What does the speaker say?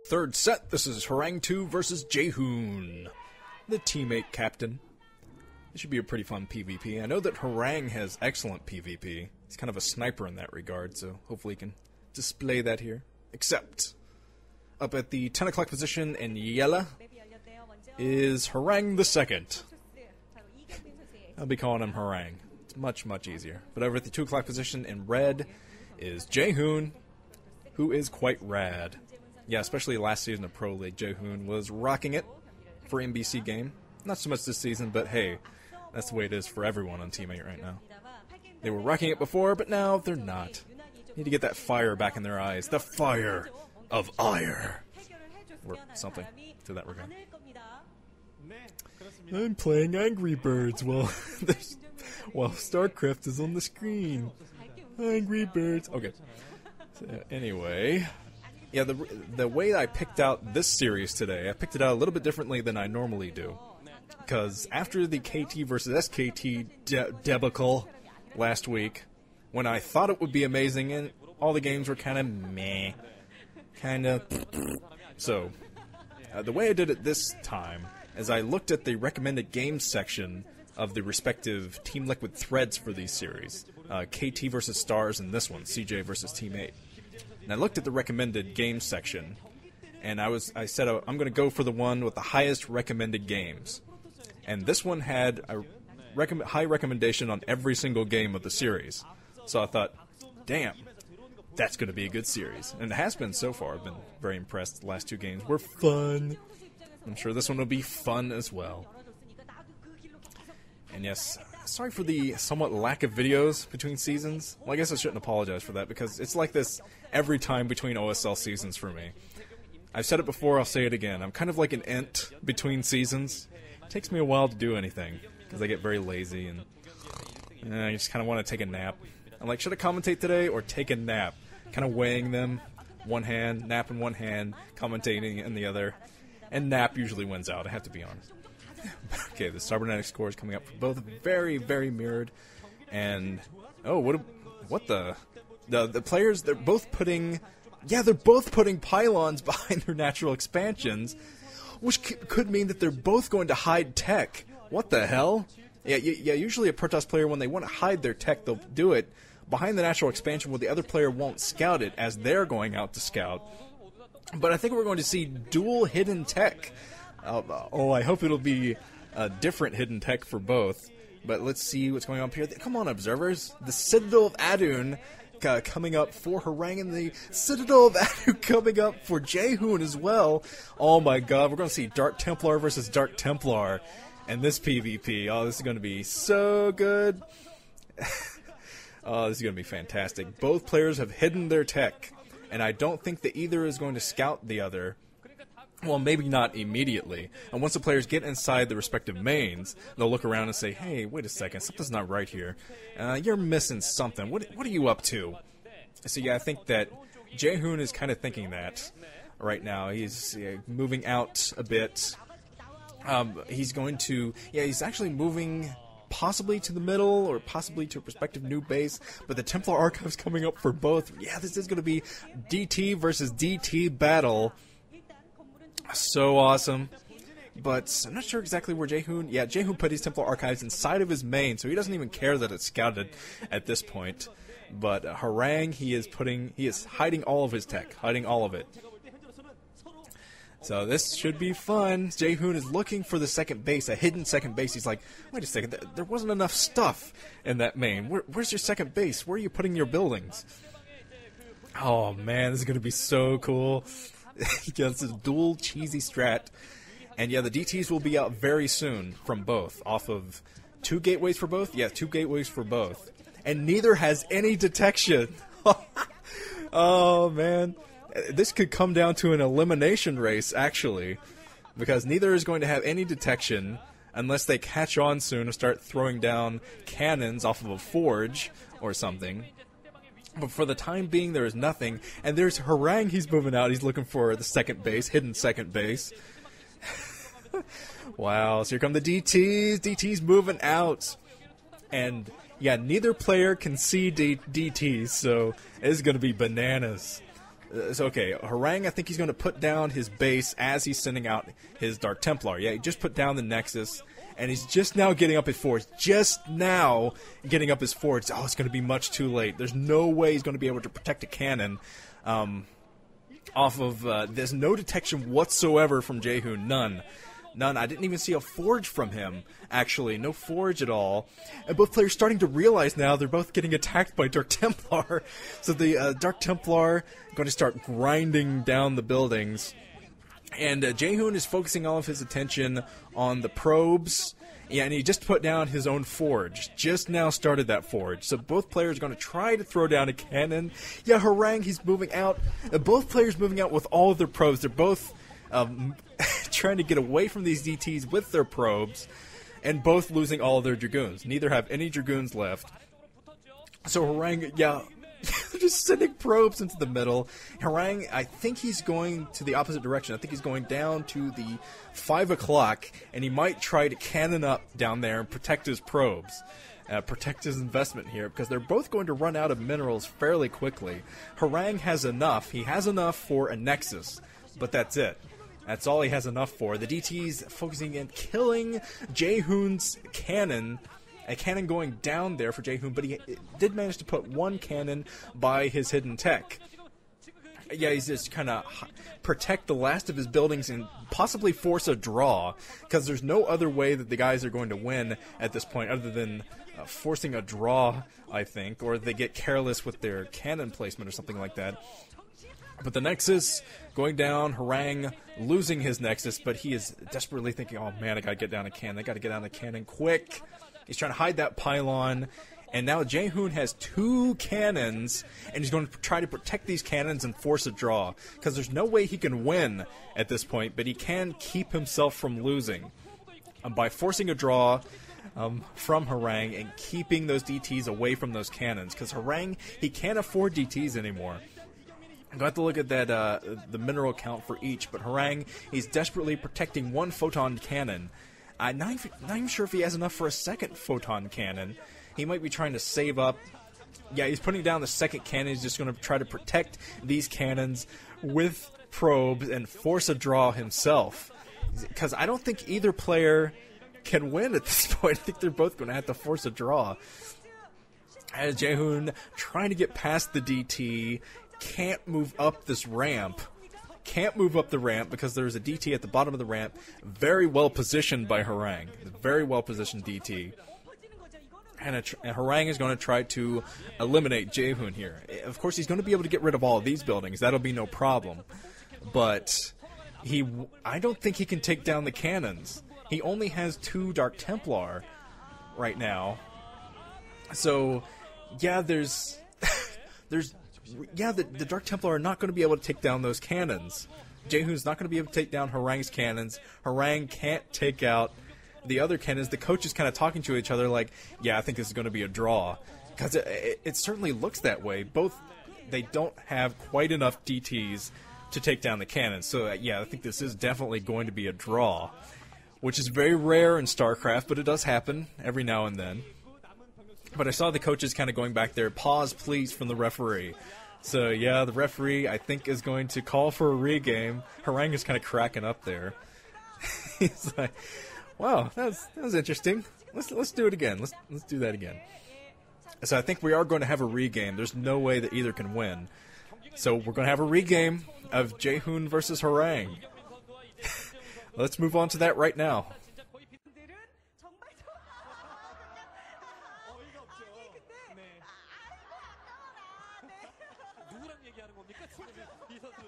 Third set, this is Harang 2 versus Jaehoon, the teammate captain. This should be a pretty fun PvP. I know that Harang has excellent PvP. He's kind of a sniper in that regard, so hopefully he can display that here. Except, up at the 10 o'clock position in yellow is Harang the second. I'll be calling him Harang. It's much, much easier. But over at the 2 o'clock position in red is Jaehoon, who is quite rad. Yeah, especially last season of Pro League, Jaehoon was rocking it for NBC game. Not so much this season, but hey, that's the way it is for everyone on Team 8 right now. They were rocking it before, but now they're not. Need to get that fire back in their eyes. The fire of Aiur. Or something to that regard. I'm playing Angry Birds while StarCraft is on the screen. Angry Birds. Okay. So, anyway, yeah, the way I picked out this series today, I picked it out a little bit differently than I normally do. Because after the KT versus SKT debacle last week, when I thought it would be amazing, and all the games were kind of meh. So, the way I did it this time is I looked at the recommended games section of the respective Team Liquid threads for these series. KT versus Stars and this one, CJ versus Team 8. And I looked at the recommended games section, and I said I'm going to go for the one with the highest recommended games. And this one had a high recommendation on every single game of the series. So I thought, damn, that's going to be a good series. And it has been so far. I've been very impressed. The last 2 games were fun. I'm sure this one will be fun as well. And yes, sorry for the somewhat lack of videos between seasons. Well, I guess I shouldn't apologize for that, because it's like this every time between OSL seasons for me. I've said it before, I'll say it again. I'm kind of like an ant between seasons. It takes me a while to do anything, because I get very lazy, and I just kind of want to take a nap. I'm like, should I commentate today or take a nap? Kind of weighing them. One hand, nap in one hand, commentating in the other. And nap usually wins out, I have to be honest. Okay, the cybernetic score is coming up for both. Very, very mirrored. And, oh, what the players, they're both putting pylons behind their natural expansions, which could mean that they're both going to hide tech. What the hell? Yeah, usually a Protoss player, when they want to hide their tech, they'll do it behind the natural expansion where the other player won't scout it as they're going out to scout. But I think we're going to see dual hidden tech. I hope it'll be a different hidden tech for both. But let's see what's going on here. Come on, observers. The Citadel of Aiur coming up for Harang, and the Citadel of Aiur coming up for Jaehoon as well. Oh my god, we're going to see Dark Templar versus Dark Templar and this PvP. Oh, this is going to be so good. Oh, this is going to be fantastic. Both players have hidden their tech, and I don't think that either is going to scout the other. Well, maybe not immediately. And once the players get inside the respective mains, they'll look around and say, hey, wait a second, something's not right here. You're missing something. What are you up to? So yeah, I think that Jaehoon is kind of thinking that right now. He's moving out a bit. He's actually moving possibly to the middle or possibly to a prospective new base, but the Templar Archive's coming up for both. Yeah, this is going to be DT versus DT battle. So awesome. But I'm not sure exactly where Jaehoon... Yeah, Jaehoon put his Templar Archives inside of his main, so he doesn't even care that it's scouted at this point. But Harang, he is hiding all of his tech, hiding all of it. So this should be fun. Jaehoon is looking for the second base, a hidden second base. He's like, wait a second, there wasn't enough stuff in that main. Where's your second base? Where are you putting your buildings? Oh man, this is going to be so cool. Yeah, this is dual cheesy strat. And yeah, the DTs will be out very soon from both. Off of 2 gateways for both? Yeah, 2 gateways for both. And neither has any detection. Oh man. This could come down to an elimination race, actually, because neither is going to have any detection unless they catch on soon and start throwing down cannons off of a forge or something. But for the time being, there is nothing. And there's Harang, he's moving out. He's looking for the second base, hidden second base. Wow, so here come the DTs. DTs moving out. And yeah, neither player can see DTs, so it's going to be bananas. So, okay, Harang, I think he's going to put down his base as he's sending out his Dark Templar. Yeah, he just put down the Nexus, and he's just now getting up his forge. Just now getting up his forge. Oh, it's going to be much too late. There's no way he's going to be able to protect a cannon off of... there's no detection whatsoever from Jaehoon. None. None. I didn't even see a forge from him, actually. No forge at all. And both players starting to realize now they're both getting attacked by Dark Templar. So the Dark Templar going to start grinding down the buildings. And Jaehoon is focusing all of his attention on the probes. Yeah, and he just put down his own forge. Just now started that forge. So both players are going to try to throw down a cannon. Yeah, Harang, he's moving out. Both players moving out with all of their probes. They're both... trying to get away from these DTs with their probes, and both losing all of their Dragoons. Neither have any Dragoons left. So Harang, yeah, just sending probes into the middle. Harang, I think he's going to the opposite direction. I think he's going down to the 5 o'clock, and he might try to cannon up down there and protect his probes. Protect his investment here, because they're both going to run out of minerals fairly quickly. Harang has enough. He has enough for a Nexus, but that's it. That's all he has enough for. The DT's focusing in killing Jaehoon's cannon. A cannon going down there for Jaehoon, but he did manage to put one cannon by his hidden tech. Yeah, he's just kind of protect the last of his buildings and possibly force a draw, because there's no other way that the guys are going to win at this point other than forcing a draw, I think, or they get careless with their cannon placement or something like that. But the Nexus going down, Harang losing his Nexus, but he is desperately thinking, oh man, I gotta get down a cannon. I gotta get down a cannon quick. He's trying to hide that pylon. And now Jaehoon has 2 cannons, and he's going to try to protect these cannons and force a draw. Because there's no way he can win at this point, but he can keep himself from losing. By forcing a draw from Harang and keeping those DTs away from those cannons. Because Harang, he can't afford DTs anymore. I'm going to have to look at that the mineral count for each, but Harang, he's desperately protecting 1 photon cannon. I'm not even sure if he has enough for a second photon cannon. He might be trying to save up. Yeah, he's putting down the second cannon. He's just going to try to protect these cannons with probes and force a draw himself. Because I don't think either player can win at this point. I think they're both going to have to force a draw. As Jaehoon trying to get past the DT, can't move up this ramp. Can't move up the ramp because there's a DT at the bottom of the ramp. Very well positioned by Harang. Very well positioned DT. And Harang is going to try to eliminate Jaehoon here. Of course, he's going to be able to get rid of all of these buildings. That'll be no problem. But I don't think he can take down the cannons. He only has 2 Dark Templar right now. So, yeah, the Dark Templar are not going to be able to take down those cannons. Jaehoon's not going to be able to take down Harang's cannons. Harang can't take out the other cannons. The coach is kind of talking to each other like, yeah, I think this is going to be a draw. Because it certainly looks that way. They don't have quite enough DTs to take down the cannons. So, yeah, I think this is definitely going to be a draw. Which is very rare in StarCraft, but it does happen every now and then. But I saw the coaches kind of going back there, pause please from the referee. So yeah, the referee I think is going to call for a regame. Harang is kind of cracking up there. He's like, wow, that was interesting. Let's do it again. Let's do that again. So I think we are going to have a regame. There's no way that either can win. So we're going to have a regame of Jaehoon versus Harang. Let's move on to that right now.